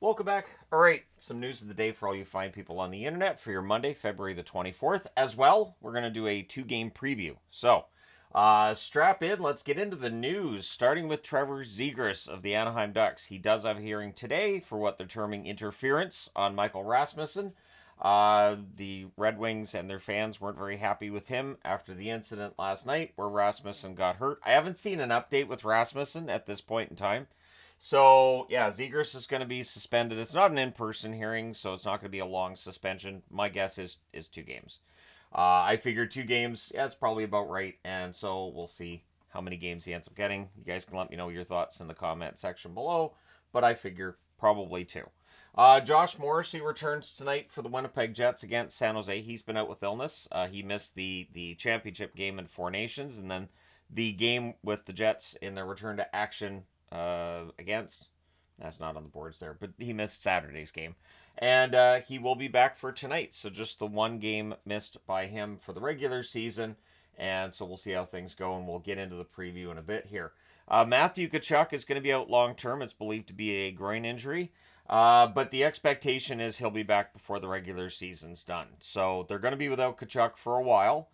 Welcome back. All right, some news of the day for all you fine people on the internet for your Monday, February the 24th. As well, we're going to do a two-game preview. So, strap in. Let's get into the news, starting with Trevor Zegras of the Anaheim Ducks. He does have a hearing today for what they're terming interference on Michael Rasmussen. The Red Wings and their fans weren't very happy with him after the incident last night where Rasmussen got hurt. I haven't seen an update with Rasmussen at this point in time. So, yeah, Zegras is going to be suspended. It's not an in-person hearing, so it's not going to be a long suspension. My guess is 2 games. I figured 2 games, yeah, it's probably about right. And so we'll see how many games he ends up getting. You guys can let me know your thoughts in the comment section below, but I figure probably 2. Josh Morrissey returns tonight for the Winnipeg Jets against San Jose. He's been out with illness. He missed the championship game in Four Nations, and then the game with the Jets in their return to action against. That's not on the boards there, but he missed Saturday's game. And he will be back for tonight. So just the 1 game missed by him for the regular season. And so we'll see how things go, and we'll get into the preview in a bit here. Matthew Tkachuk is going to be out long term. It's believed to be a groin injury. But the expectation is he'll be back before the regular season's done. So they're going to be without Tkachuk for a while.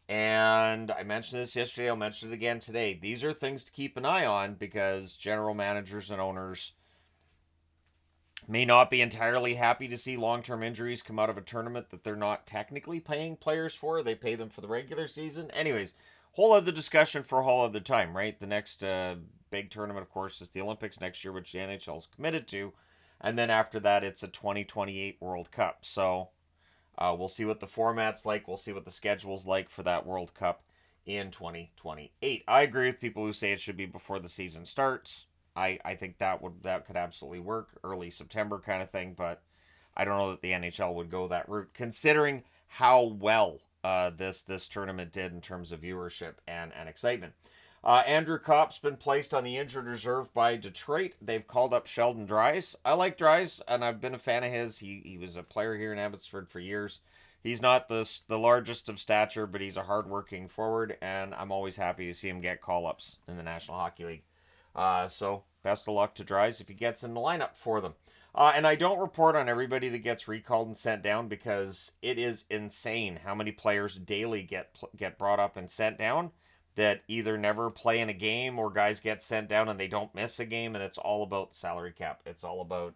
And I mentioned this yesterday, I'll mention it again today. These are things to keep an eye on because general managers and owners may not be entirely happy to see long-term injuries come out of a tournament that they're not technically paying players for. They pay them for the regular season. Anyways, whole other discussion for a whole other time, right? The next big tournament, of course, is the Olympics next year, which the NHL is committed to. And then after that, it's a 2028 World Cup. So we'll see what the format's like. We'll see what the schedule's like for that World Cup in 2028. I agree with people who say it should be before the season starts. I think that could absolutely work, early September kind of thing, but I don't know that the NHL would go that route, considering how well this tournament did in terms of viewership and excitement. Andrew Kopp's been placed on the injured reserve by Detroit. They've called up Sheldon Dries. I like Dries, and I've been a fan of his. He was a player here in Abbotsford for years. He's not the largest of stature, but he's a hardworking forward, and I'm always happy to see him get call-ups in the National Hockey League. So best of luck to Dries if he gets in the lineup for them. And I don't report on everybody that gets recalled and sent down because it is insane how many players daily get brought up and sent down that either never play in a game or guys get sent down and they don't miss a game, and it's all about the salary cap. It's all about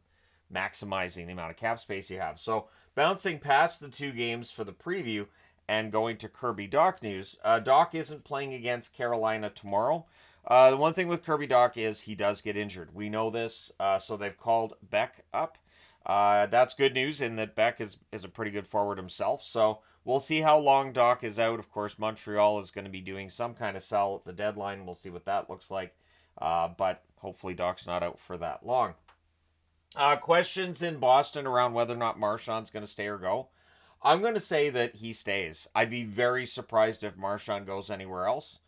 maximizing the amount of cap space you have. So bouncing past the 2 games for the preview and going to Kirby Dach news. Dach isn't playing against Carolina tomorrow. The one thing with Kirby Dach is he does get injured. We know this, so they've called Beck up. That's good news in that Beck is a pretty good forward himself. So we'll see how long Dach is out. Of course, Montreal is going to be doing some kind of sell at the deadline. We'll see what that looks like. But hopefully Dach's not out for that long. Questions in Boston around whether or not Marchand's going to stay or go. I'm going to say that he stays. I'd be very surprised if Marchand goes anywhere else.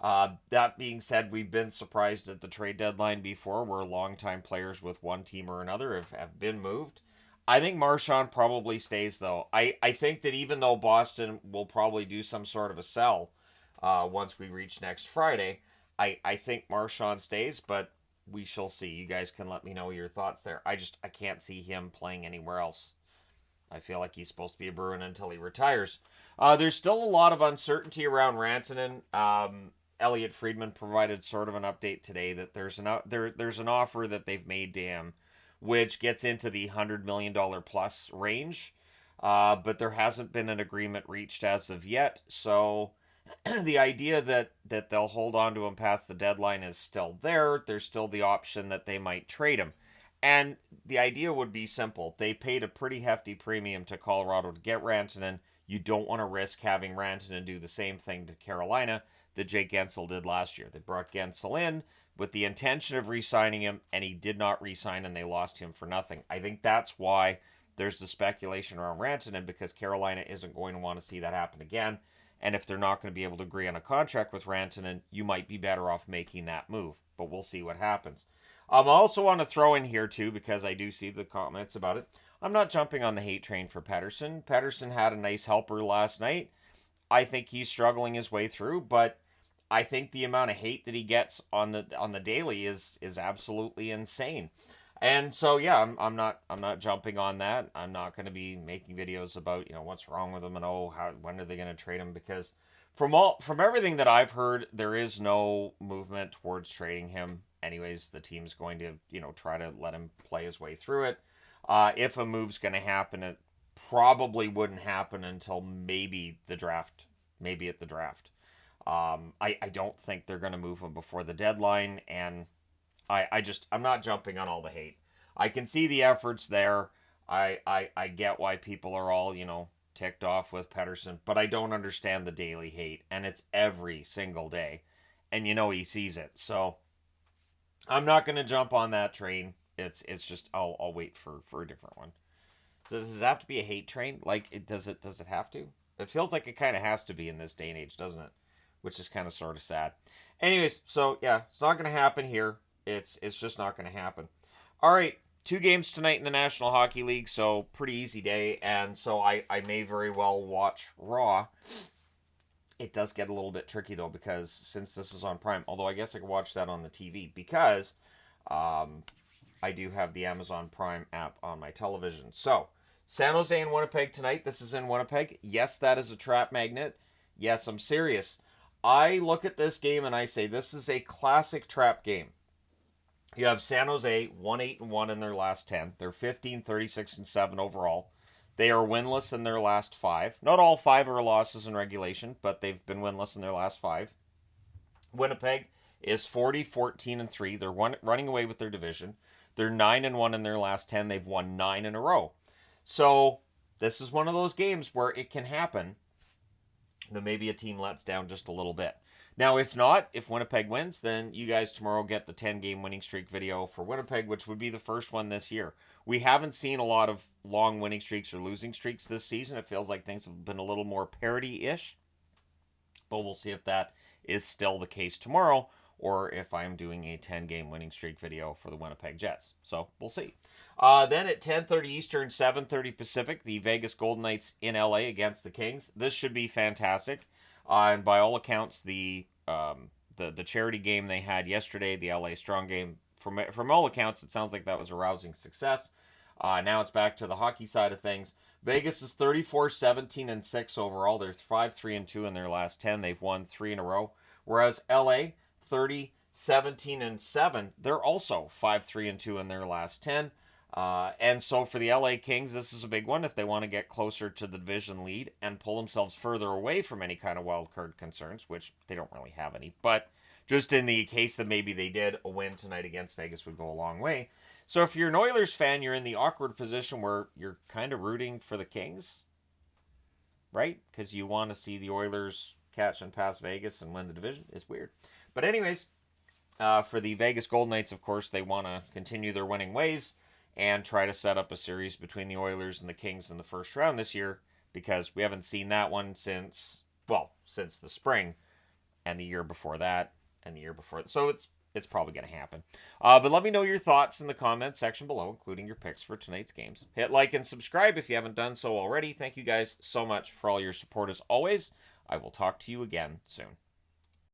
That being said, we've been surprised at the trade deadline before where longtime players with one team or another have been moved. I think Marchand probably stays, though. I think that even though Boston will probably do some sort of a sell once we reach next Friday, I think Marchand stays, but we shall see. You guys can let me know your thoughts there. I can't see him playing anywhere else. I feel like he's supposed to be a Bruin until he retires. There's still a lot of uncertainty around Rantanen. Elliot Friedman provided sort of an update today that there's an offer that they've made to him, which gets into the $100 million plus range, but there hasn't been an agreement reached as of yet. So the idea that they'll hold on to him past the deadline is still there. There's still the option that they might trade him. And the idea would be simple. They paid a pretty hefty premium to Colorado to get Rantanen. You don't want to risk having Rantanen do the same thing to Carolina that Jake Gensel did last year. They brought Gensel in with the intention of re-signing him, and he did not re-sign, and they lost him for nothing. I think that's why there's the speculation around Rantanen, because Carolina isn't going to want to see that happen again. And if they're not going to be able to agree on a contract with Rantanen, you might be better off making that move. But we'll see what happens. I also want to throw in here, too, because I do see the comments about it. I'm not jumping on the hate train for Pettersson. Pettersson had a nice helper last night. I think he's struggling his way through, but I think the amount of hate that he gets on the daily is absolutely insane. And so yeah, I'm not jumping on that. I'm not going to be making videos about what's wrong with him and when are they going to trade him, because from everything that I've heard, there is no movement towards trading him. Anyways, the team's going to try to let him play his way through it. If a move's going to happen, it probably wouldn't happen until maybe the draft, maybe at the draft. I don't think they're going to move him before the deadline, and I'm not jumping on all the hate. I can see the efforts there. I get why people are all, ticked off with Pettersson, but I don't understand the daily hate, and it's every single day. And he sees it. So I'm not gonna jump on that train. It's just I'll wait for a different one. So does it have to be a hate train? Like does it have to? It feels like it kind of has to be in this day and age, doesn't it? Which is kind of sort of sad. Anyways, so yeah, it's not gonna happen here. It's just not gonna happen. All right, 2 games tonight in the National Hockey League, so pretty easy day. And so I may very well watch Raw. It does get a little bit tricky though, because since this is on Prime, although I guess I could watch that on the TV because um, I do have the Amazon Prime app on my television. So San Jose and Winnipeg tonight. This is in Winnipeg. Yes, that is a trap magnet. Yes, I'm serious. I look at this game and I say this is a classic trap game. You have San Jose 1-8-1 in their last 10. They're 15-36-7 overall. They are winless in their last 5. Not all 5 are losses in regulation, but they've been winless in their last 5. Winnipeg is 40-14-3. They're running away with their division. They're 9-1 in their last 10. They've won 9 in a row. So this is one of those games where it can happen that maybe a team lets down just a little bit. Now, if not, if Winnipeg wins, then you guys tomorrow get the 10-game winning streak video for Winnipeg, which would be the first one this year. We haven't seen a lot of long winning streaks or losing streaks this season. It feels like things have been a little more parity-ish. But we'll see if that is still the case tomorrow, or if I'm doing a 10-game winning streak video for the Winnipeg Jets. So we'll see. Then at 10:30 Eastern, 7:30 Pacific, the Vegas Golden Knights in LA against the Kings. This should be fantastic. And by all accounts, the charity game they had yesterday, the LA Strong game, from all accounts, it sounds like that was a rousing success. Now it's back to the hockey side of things. Vegas is 34-17-6 overall. They're 5-3-2 in their last 10. They've won 3 in a row. Whereas LA 30-17-7. They're also 5-3-2 in their last 10. And so for the LA Kings, this is a big one if they want to get closer to the division lead and pull themselves further away from any kind of wild card concerns, which they don't really have any. But just in the case that maybe they did, a win tonight against Vegas would go a long way. So if you're an Oilers fan, you're in the awkward position where you're kind of rooting for the Kings, right? Because you want to see the Oilers catch and pass Vegas and win the division. It's weird. But anyways, for the Vegas Golden Knights, of course, they want to continue their winning ways and try to set up a series between the Oilers and the Kings in the first round this year, because we haven't seen that one since the spring, and the year before that, and the year before. So it's probably going to happen. But let me know your thoughts in the comments section below, including your picks for tonight's games. Hit like and subscribe if you haven't done so already. Thank you guys so much for all your support as always. I will talk to you again soon.